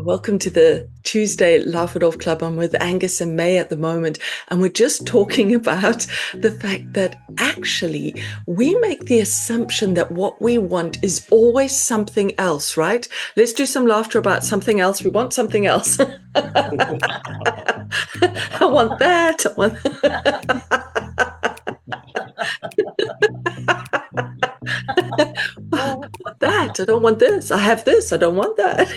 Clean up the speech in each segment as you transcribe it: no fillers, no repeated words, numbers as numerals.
Welcome to the Tuesday Laugh It Off Club. I'm with Angus and May at the moment, and we're just talking about the fact that actually we make the assumption that what we want is always something else, right? Let's do some laughter about something else. We want something else. I want that. I want that. I don't want this. I have this. I don't want that.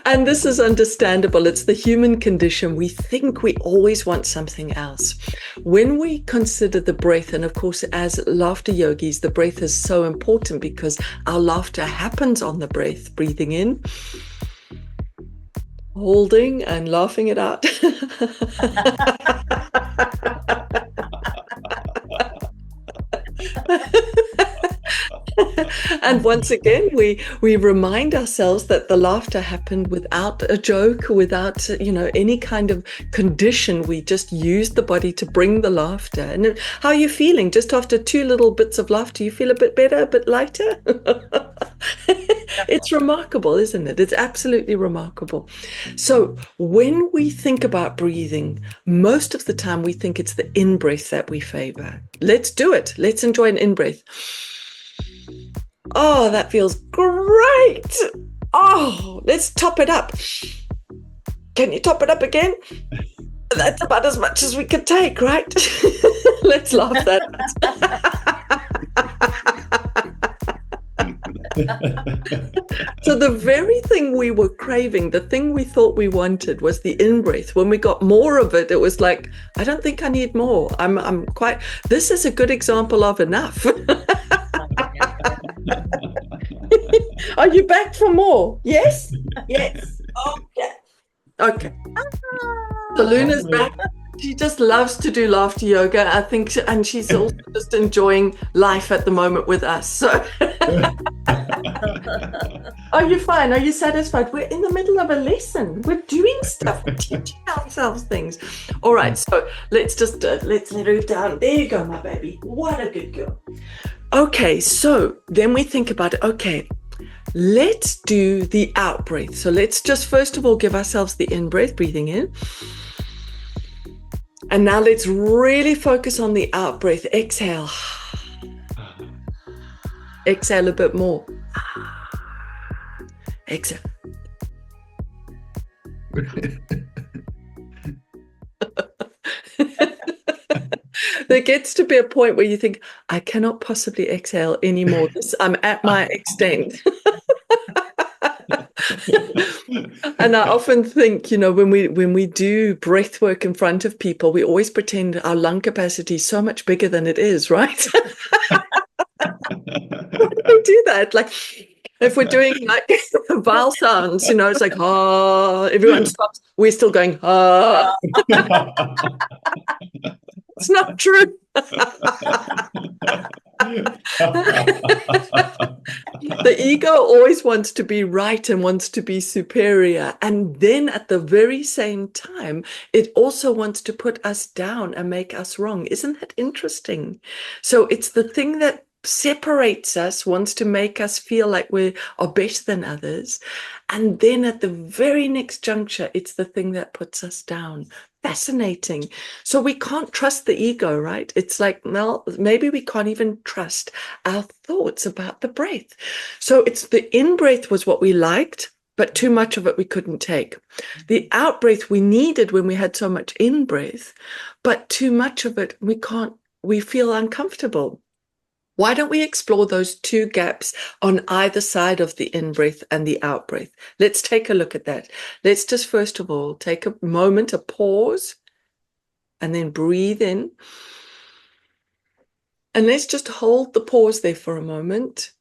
And this is understandable. It's the human condition. We think we always want something else. When we consider the breath, and of course, as laughter yogis, the breath is so important because our laughter happens on the breath, breathing in, holding, and laughing it out. And once again, we remind ourselves that the laughter happened without a joke, without any kind of condition. We just used the body to bring the laughter. And how are you feeling? Just after two little bits of laughter, you feel a bit better, a bit lighter? It's remarkable, isn't it? It's absolutely remarkable. So when we think about breathing, most of the time we think it's the in-breath that we favor. Let's do it. Let's enjoy an in-breath. Oh, that feels great. Oh, let's top it up. Can you top it up again? That's about as much as we could take, right? Let's laugh that. So the very thing we were craving, the thing we thought we wanted was the in-breath. When we got more of it, it was like, I don't think I need more. This is a good example of enough. Are you back for more? Yes? Yes. Okay. So Luna's back. She just loves to do laughter yoga, I think, and she's also just enjoying life at the moment with us. So are you fine? Are you satisfied? We're in the middle of a lesson. We're doing stuff. We're teaching ourselves things. All right, so let's let her down. There you go, my baby. What a good girl. Okay, so then we think about it. Okay, let's do the out breath. So let's just first of all give ourselves the in breath, breathing in. And now let's really focus on the out breath. Exhale. Exhale a bit more. Exhale. There gets to be a point where you think, I cannot possibly exhale anymore. I'm at my extent. And I often think, when we do breath work in front of people, we always pretend our lung capacity is so much bigger than it is, right? Why do we do that? Like, if we're doing like vowel sounds, it's like, ah, everyone stops. We're still going, ah. It's not true. The ego always wants to be right and wants to be superior. And then at the very same time, it also wants to put us down and make us wrong. Isn't that interesting? So it's the thing that separates us, wants to make us feel like we are better than others. And then at the very next juncture, it's the thing that puts us down. Fascinating. So we can't trust the ego, right? It's like, well, maybe we can't even trust our thoughts about the breath. So it's the in-breath was what we liked, but too much of it we couldn't take. The out-breath we needed when we had so much in-breath, but too much of it we feel uncomfortable. Why don't we explore those two gaps on either side of the in-breath and the out-breath? Let's take a look at that. Let's just first of all take a moment, a pause, and then breathe in. And let's just hold the pause there for a moment.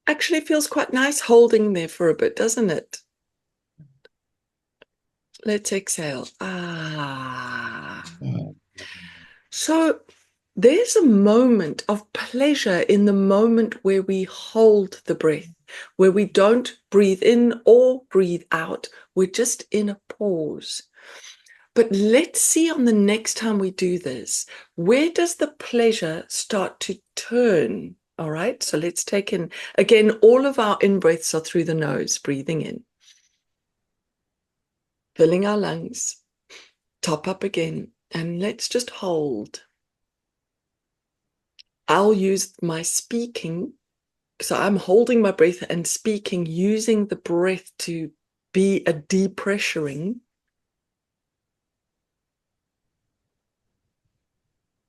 Actually feels quite nice holding there for a bit, doesn't it? Let's exhale. So there's a moment of pleasure in the moment where we hold the breath, where we don't breathe in or breathe out. We're just in a pause. But let's see on the next time we do this, where does the pleasure start to turn? All right, so let's take in, again, all of our in-breaths are through the nose, breathing in, filling our lungs, top up again, and let's just hold. I'll use my speaking, so I'm holding my breath and speaking, using the breath to be a depressuring.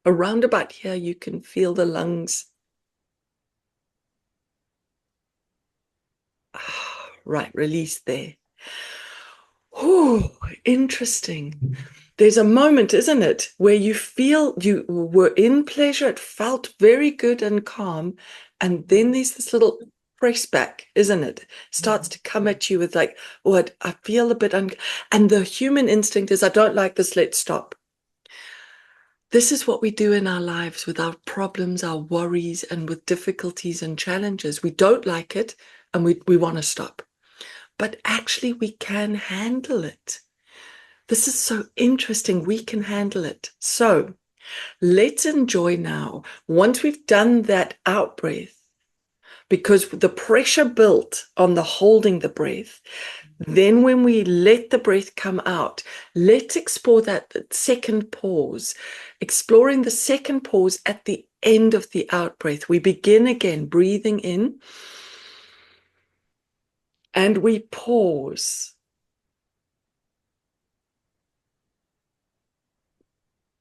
Around about here, you can feel the lungs. Right, release there. Oh, interesting. There's a moment, isn't it, where you feel you were in pleasure, it felt very good and calm, and then there's this little press back, isn't it? Starts to come at you with like, oh, I feel a bit, and the human instinct is, I don't like this, let's stop. This is what we do in our lives with our problems, our worries, and with difficulties and challenges. We don't like it, and we want to stop. But actually, we can handle it. This is so interesting. We can handle it. So let's enjoy now. Once we've done that out breath, because the pressure built on the holding the breath, then when we let the breath come out, let's explore that second pause, exploring the second pause at the end of the out breath. We begin again, breathing in, and we pause.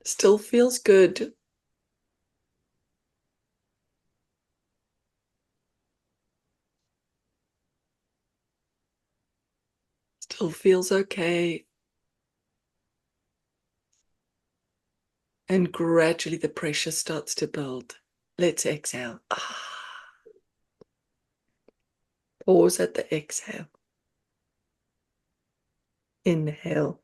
Still feels good. Still feels okay. And gradually the pressure starts to build. Let's exhale. Pause at the exhale. Inhale.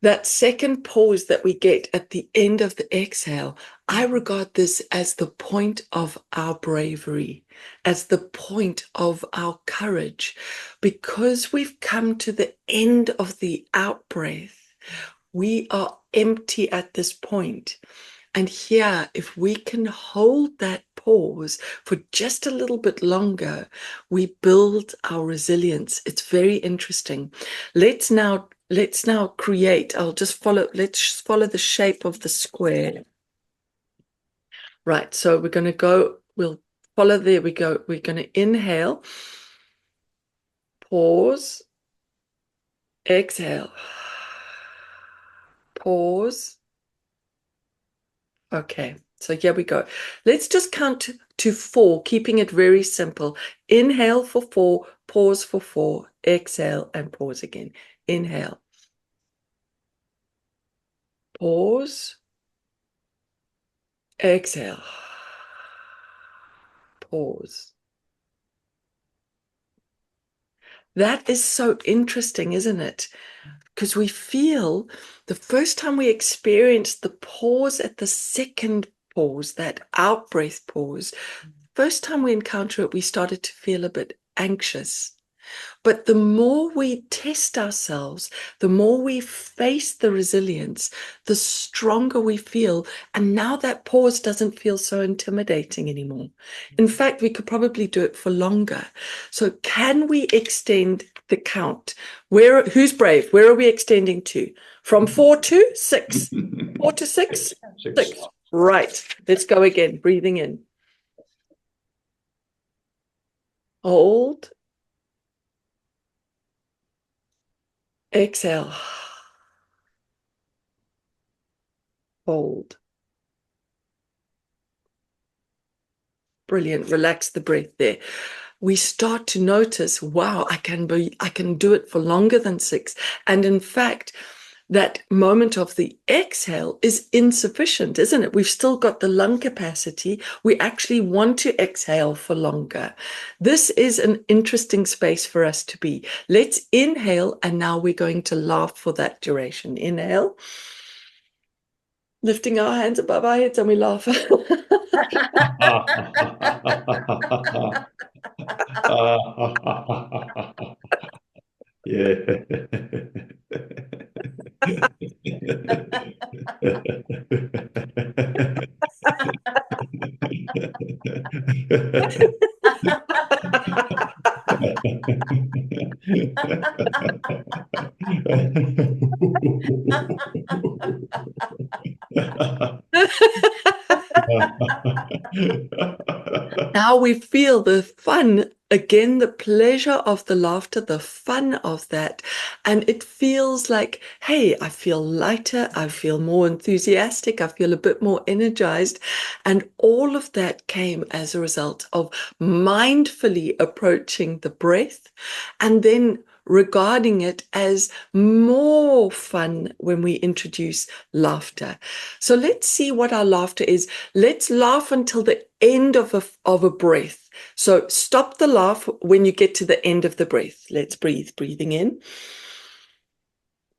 That second pause that we get at the end of the exhale, I regard this as the point of our bravery, as the point of our courage, because we've come to the end of the out breath. We are empty at this point. And here, if we can hold that pause for just a little bit longer, we build our resilience. It's very interesting. Let's now create. Let's follow the shape of the square. Right, so we're going to go, we'll follow, there we go. We're going to inhale, pause, exhale, pause. Okay, so here we go. Let's just count to 4, keeping it very simple. Inhale for 4, pause for 4, exhale and pause again. Inhale, pause, exhale, pause. That is so interesting, isn't it? Because we feel the first time we experienced the pause at the second pause, that out breath pause, first time we encounter it, we started to feel a bit anxious. But the more we test ourselves, the more we face the resilience, the stronger we feel. And now that pause doesn't feel so intimidating anymore. In fact, we could probably do it for longer. So can we extend the count? Who's brave? Where are we extending to? From 4 to 6? 4 to 6? 6. Right. Let's go again. Breathing in. Hold. Exhale. Hold. Brilliant. Relax the breath there. We start to notice, wow, I can do it for longer than 6. And in fact, that moment of the exhale is insufficient, isn't it? We've still got the lung capacity. We actually want to exhale for longer. This is an interesting space for us to be. Let's inhale, and now we're going to laugh for that duration. Inhale, lifting our hands above our heads, and we laugh. Yeah. Now we feel the fun again, the pleasure of the laughter, the fun of that. And it feels like, hey, I feel lighter, I feel more enthusiastic, I feel a bit more energized. And all of that came as a result of mindfully approaching the breath and then regarding it as more fun when we introduce laughter. So let's see what our laughter is. Let's laugh until the end of a breath. So stop the laugh when you get to the end of the breath. Let's breathe. Breathing in.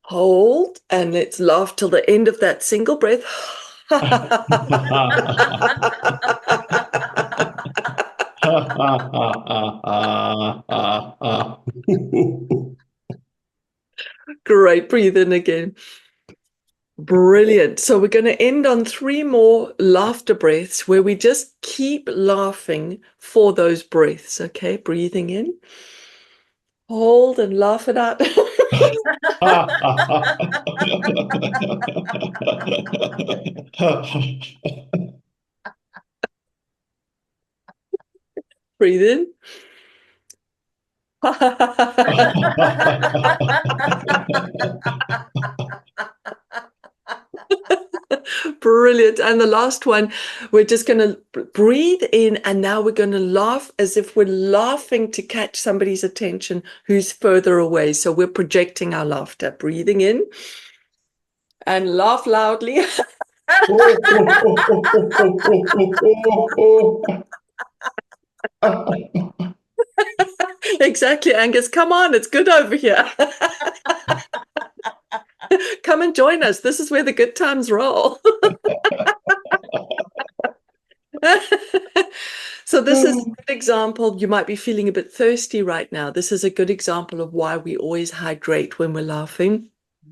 Hold, and let's laugh till the end of that single breath. Great. Breathe in again. Brilliant. So we're going to end on 3 more laughter breaths where we just keep laughing for those breaths. Okay, breathing in. Hold and laugh it out. Breathe in. Brilliant. And the last one, we're just going to breathe in, and now we're going to laugh as if we're laughing to catch somebody's attention who's further away. So we're projecting our laughter. Breathing in and laugh loudly. Exactly, Angus. Come on, it's good over here. Come and join us. This is where the good times roll. So this is a good example. You might be feeling a bit thirsty right now. This is a good example of why we always hydrate when we're laughing.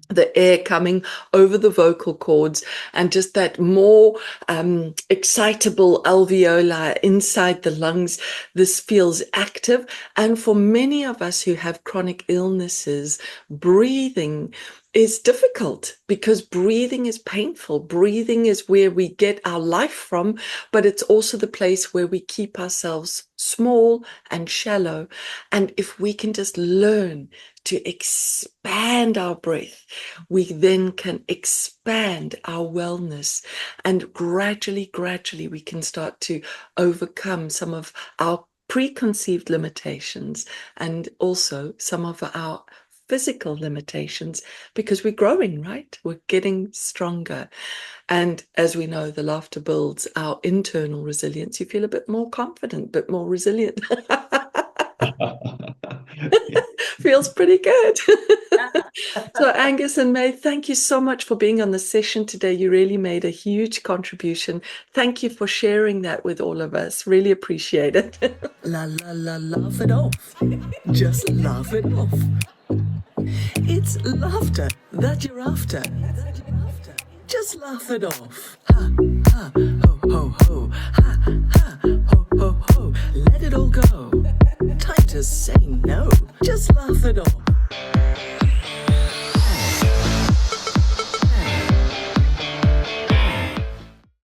The air coming over the vocal cords and just that more excitable alveoli inside the lungs. This feels active. And for many of us who have chronic illnesses, breathing is difficult because breathing is painful. Breathing is where we get our life from, but it's also the place where we keep ourselves small and shallow. And if we can just learn to expand our breath, we then can expand our wellness, and gradually we can start to overcome some of our preconceived limitations and also some of our physical limitations, because we're growing, right? We're getting stronger. And as we know, the laughter builds our internal resilience. You feel a bit more confident, a bit more resilient. Feels pretty good. So Angus and May, thank you so much for being on the session today. You really made a huge contribution. Thank you for sharing that with all of us. Really appreciate it. Laugh it off. Just laugh it off. It's laughter that you're after. Just laugh it off. Ha, ha, ho, ho, ho. Ha, ha, ho, ho, ho. Let it all go. Time to say no. Just laugh it off.